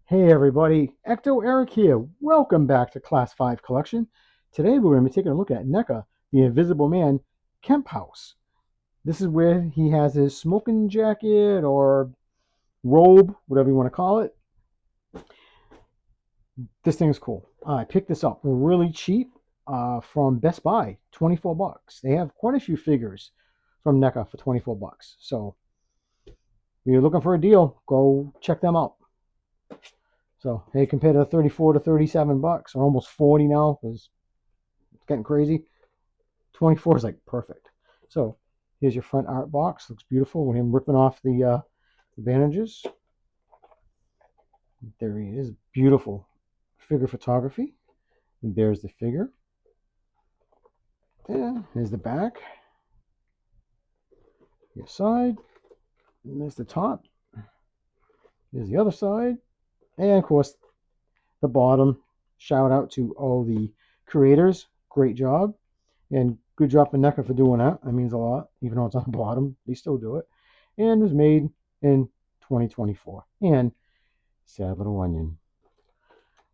Hey everybody, Ecto Eric here. Welcome back to Class 5 Collection. Today we're going to be taking a look at NECA, the Invisible Man Kemp House. This is where he has his smoking jacket or robe, whatever you want to call it. This thing is cool. I picked this up really cheap from Best Buy, 24 bucks. They have quite a few figures from NECA for 24 bucks. So if you're looking for a deal, go check them out. So, hey, compared to 34 to 37 bucks, or almost 40 now, because it's getting crazy. 24 is like perfect. So, here's your front art box. Looks beautiful with him ripping off the bandages. There he is. Beautiful figure photography. And there's the figure. Yeah, here's the back. Your side. And there's the top. Here's the other side. And of course, the bottom. Shout out to all the creators. Great job. And good job for NECA for doing that. That means a lot. Even though it's on the bottom, they still do it. And it was made in 2024. And sad little onion.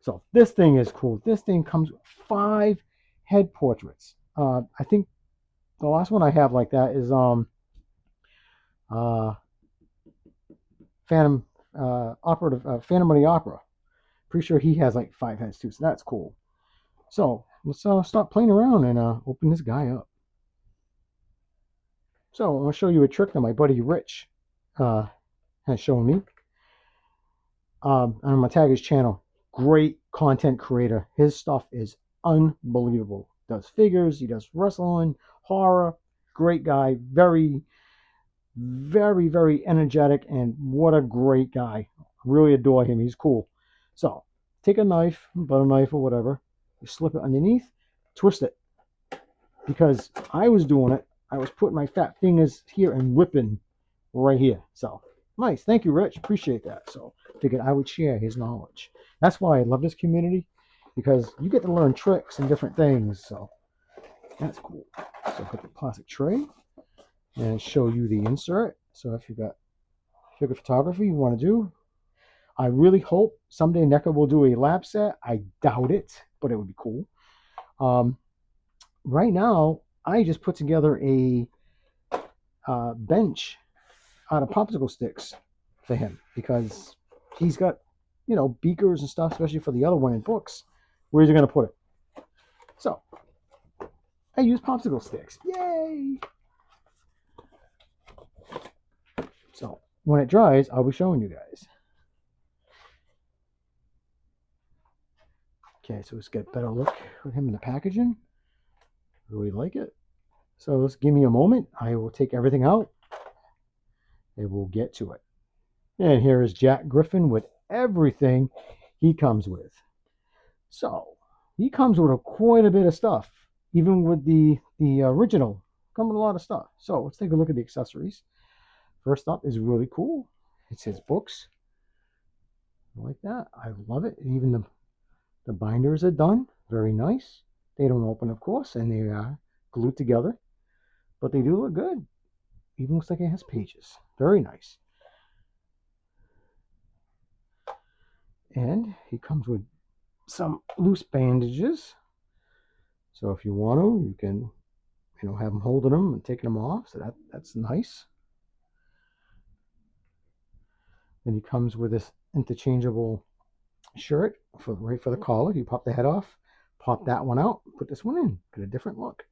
So this thing is cool. This thing comes with 5 head portraits. I think the last one I have like that is uh Phantom Phantom of the Opera. Pretty sure he has like 5 heads too. So that's cool. So let's stop playing around and open this guy up. So I'm gonna show you a trick that my buddy Rich uh, has shown me. I'm gonna tag his channel. Great content creator. His stuff is unbelievable. Does figures, he does wrestling, horror. Great guy. Very, very, very energetic, and what a great guy. Really adore him. He's cool. So take a knife, butter knife or whatever. You slip it underneath, twist it. Because I was doing it, I was putting my fat fingers here and whipping right here. So nice. Thank you, Rich. Appreciate that. So figured I would share his knowledge. That's why I love this community, because you get to learn tricks and different things. So that's cool. So put the plastic tray and show you the insert. So if you've got figure photography you want to do, I really hope someday NECA will do a lab set. I doubt it, but it would be cool. Um, right now, I just put together a bench out of popsicle sticks for him because he's got, beakers and stuff, especially for the other one in books. Where's he going to put it? So I use popsicle sticks. Yay! So when it dries, I'll be showing you guys. Okay, so let's get a better look with him in the packaging. Really like it. So let's give me a moment. I will take everything out and we'll get to it. And here is Jack Griffin with everything he comes with. So he comes with quite a bit of stuff, even with the original. Come with a lot of stuff. So let's take a look at the accessories. First up is really cool. It's his books. I like that. I love it. Even the binders are done. Very nice. They don't open, of course, and they are glued together, but they do look good. Even looks like it has pages. Very nice. And he comes with some loose bandages. So if you want to, you can, have them holding them and taking them off. So that's nice. Then he comes with this interchangeable shirt right for the collar. You pop the head off, pop that one out, put this one in, get a different look.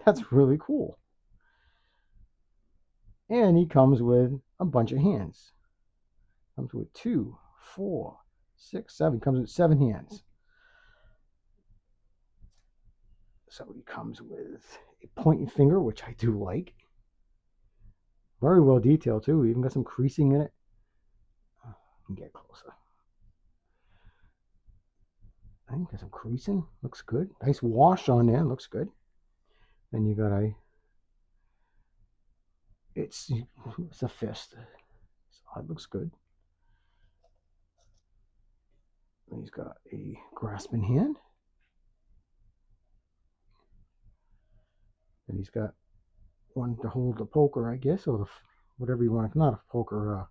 That's really cool. And he comes with a bunch of hands. Comes with 2, 4, 6, 7. Comes with 7 hands. So he comes with a pointing finger, which I do like. Very well detailed too. Even got some creasing in it. Get closer. I think there's some creasing. Looks good. Nice wash on there. Looks good. Then you got it's a fist. So it looks good. And he's got a grasping hand. And he's got one to hold the poker, I guess, or whatever you want. Not a poker.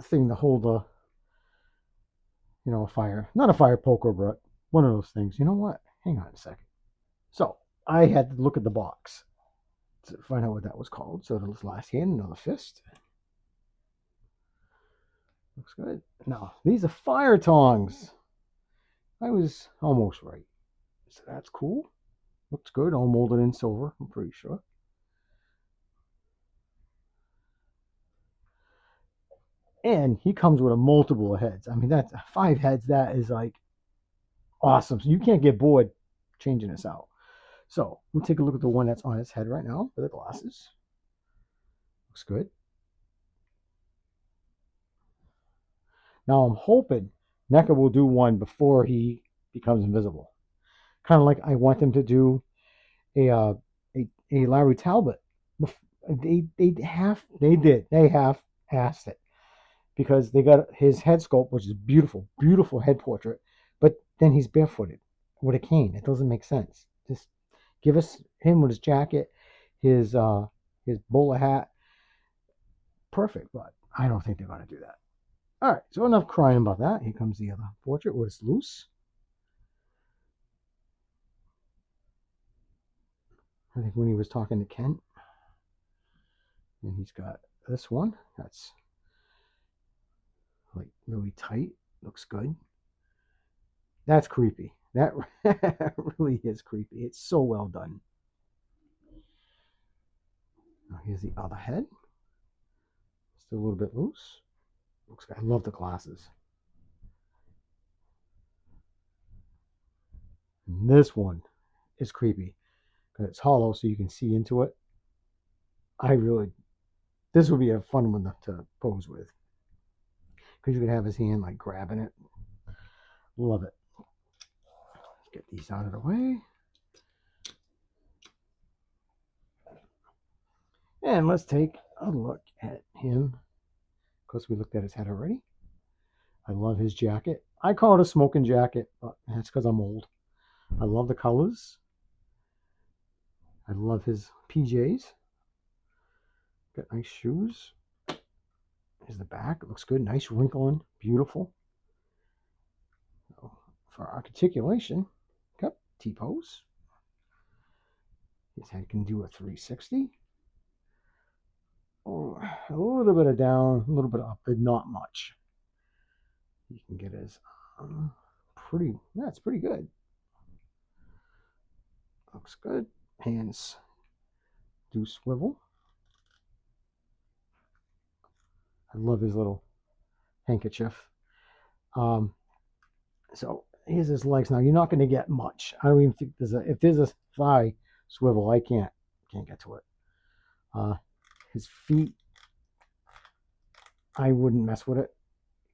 thing to hold a, a fire, not a fire poker, but one of those things. You know what? Hang on a second. So I had to look at the box to find out what that was called. So this last hand, another fist. Looks good. Now, these are fire tongs. I was almost right. So that's cool. Looks good. All molded in silver, I'm pretty sure. And he comes with a multiple heads. I mean, that's 5 heads. That is like awesome. So you can't get bored changing this out. So we'll take a look at the one that's on his head right now with the glasses. Looks good. Now I'm hoping NECA will do one before he becomes invisible. Kind of like I want them to do a a Larry Talbot. They have asked it because they got his head sculpt, which is beautiful, beautiful head portrait, but then he's barefooted with a cane. It doesn't make sense. Just give us him with his jacket, his bowler hat, perfect. But I don't think they're gonna do that. All right, so enough crying about that. Here comes the other portrait where it's loose. I think when he was talking to Kent, and he's got this one that's like really tight. Looks good. That's creepy. That really is creepy. It's so well done. Now here's the other head. Still a little bit loose. Looks good. I love the glasses. And this one is creepy because it's hollow, so you can see into it. This would be a fun one to pose with because you could have his hand like grabbing it. Love it. Let's get these out of the way. And let's take a look at him. Of course, we looked at his head already. I love his jacket. I call it a smoking jacket, but that's because I'm old. I love the colors. I love his PJs. Got nice shoes. Here's the back. It looks good. Nice wrinkling. Beautiful. So for articulation, got T-pose. His head can do a 360. Oh, a little bit of down, a little bit up, but not much. You can get his that's pretty good. Looks good. Hands do swivel. I love his little handkerchief. So here's his legs. Now you're not going to get much. I don't even think if there's a thigh swivel, I can't get to it. His feet, I wouldn't mess with it.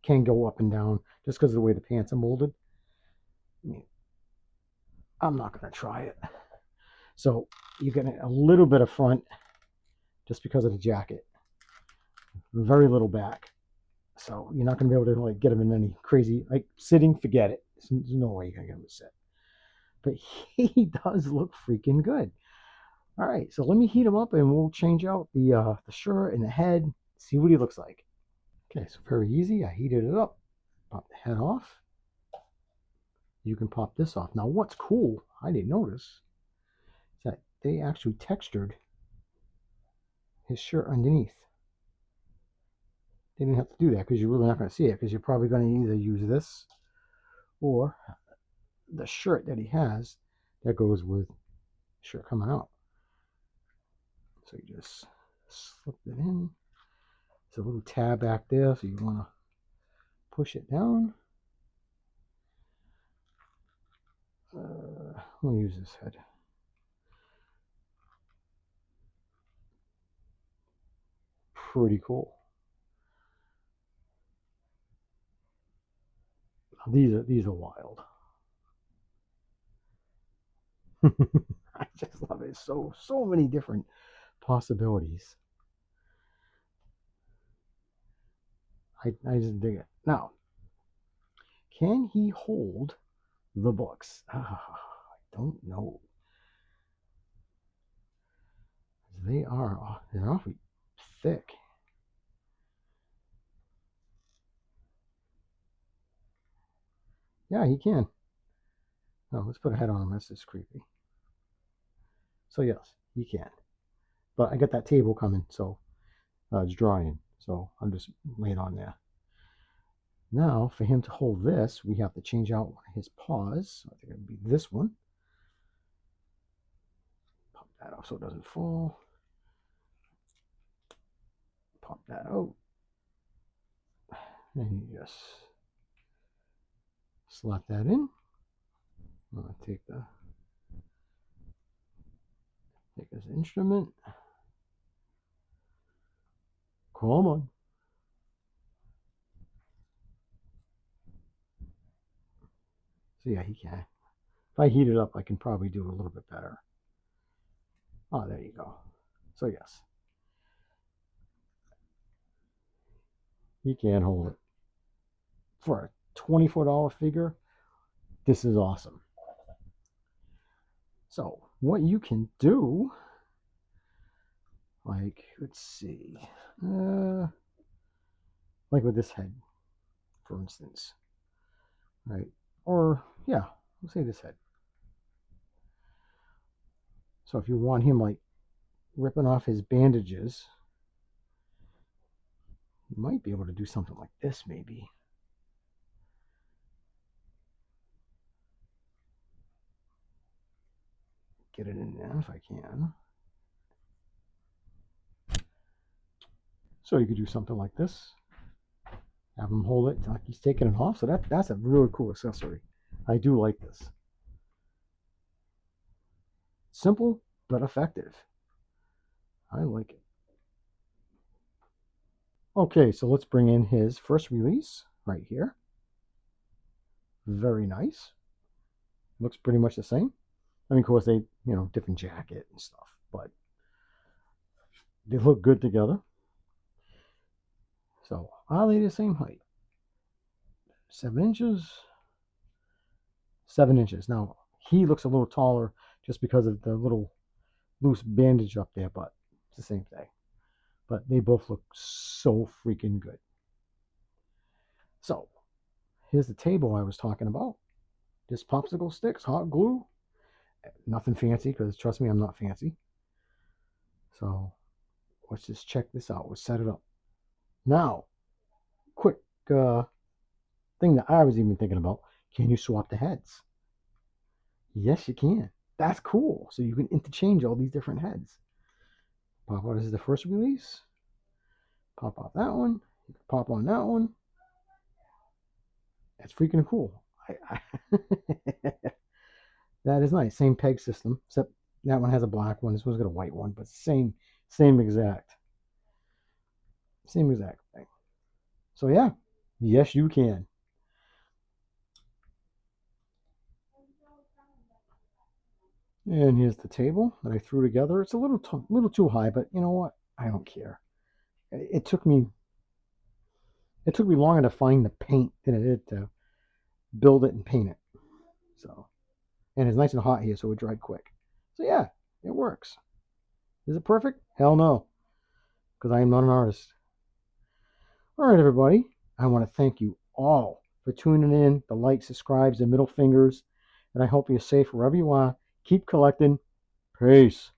Can go up and down just because of the way the pants are molded. I mean, I'm not going to try it. So you get a little bit of front just because of the jacket. Very little back. So you're not going to be able to like get him in any crazy, like sitting, forget it. There's no way you're going to get him to sit. But he does look freaking good. All right, so let me heat him up and we'll change out the shirt and the head, see what he looks like. Okay, so very easy. I heated it up. Pop the head off. You can pop this off. Now what's cool, I didn't notice, is that they actually textured his shirt underneath. They didn't have to do that because you're really not going to see it because you're probably going to either use this or the shirt that he has that goes with the shirt coming out. So you just slip it in. There's a little tab back there, so you want to push it down. I'm going to use this head. Pretty cool. These are wild. I just love it. So many different possibilities. I just dig it. Now, can he hold the books? I don't know. They're awfully thick. Yeah, he can. Oh, let's put a head on him. That's just creepy. So yes, he can. But I got that table coming, so it's drying. So I'm just laying on there. Now, for him to hold this, we have to change out one of his paws. I think it would be this one. Pop that off so it doesn't fall. Pop that out. And you just slot that in. I'm going to take his instrument. Come on. So yeah, he can. If I heat it up, I can probably do it a little bit better. Oh, there you go. So yes, he can hold it. For a $24 figure, this is awesome. So what you can do, like, let's see, like with this head, for instance, right? Or yeah, let's say this head. So if you want him like ripping off his bandages, you might be able to do something like this, maybe. Get it in there if I can. So you could do something like this. Have him hold it like he's taking it off. So that's a really cool accessory. I do like this. Simple but effective. I like it. Okay, so let's bring in his first release right here. Very nice. Looks pretty much the same. I mean, of course, different jacket and stuff, but they look good together. So, are they the same height? 7 inches? 7 inches. Now, he looks a little taller just because of the little loose bandage up there, but it's the same thing. But they both look so freaking good. So, here's the table I was talking about. Just popsicle sticks, hot glue. Nothing fancy, because trust me, I'm not fancy. So, let's just check this out. Let's set it up. Now, quick thing that I was even thinking about. Can you swap the heads? Yes, you can. That's cool. So you can interchange all these different heads. Pop out, this is the first release. Pop off that one. Pop on that one. That's freaking cool. That is nice. Same peg system, except that one has a black one. This one's got a white one, but same exact thing. So yeah, yes you can. And here's the table that I threw together. It's a little too high, but you know what? I don't care. It took me longer to find the paint than it did to build it and paint it. So, and it's nice and hot here, so it dried quick. So yeah, it works. Is it perfect? Hell no, because I am not an artist. All right, everybody. I want to thank you all for tuning in, the likes, subscribes, and middle fingers. And I hope you're safe wherever you are. Keep collecting. Peace.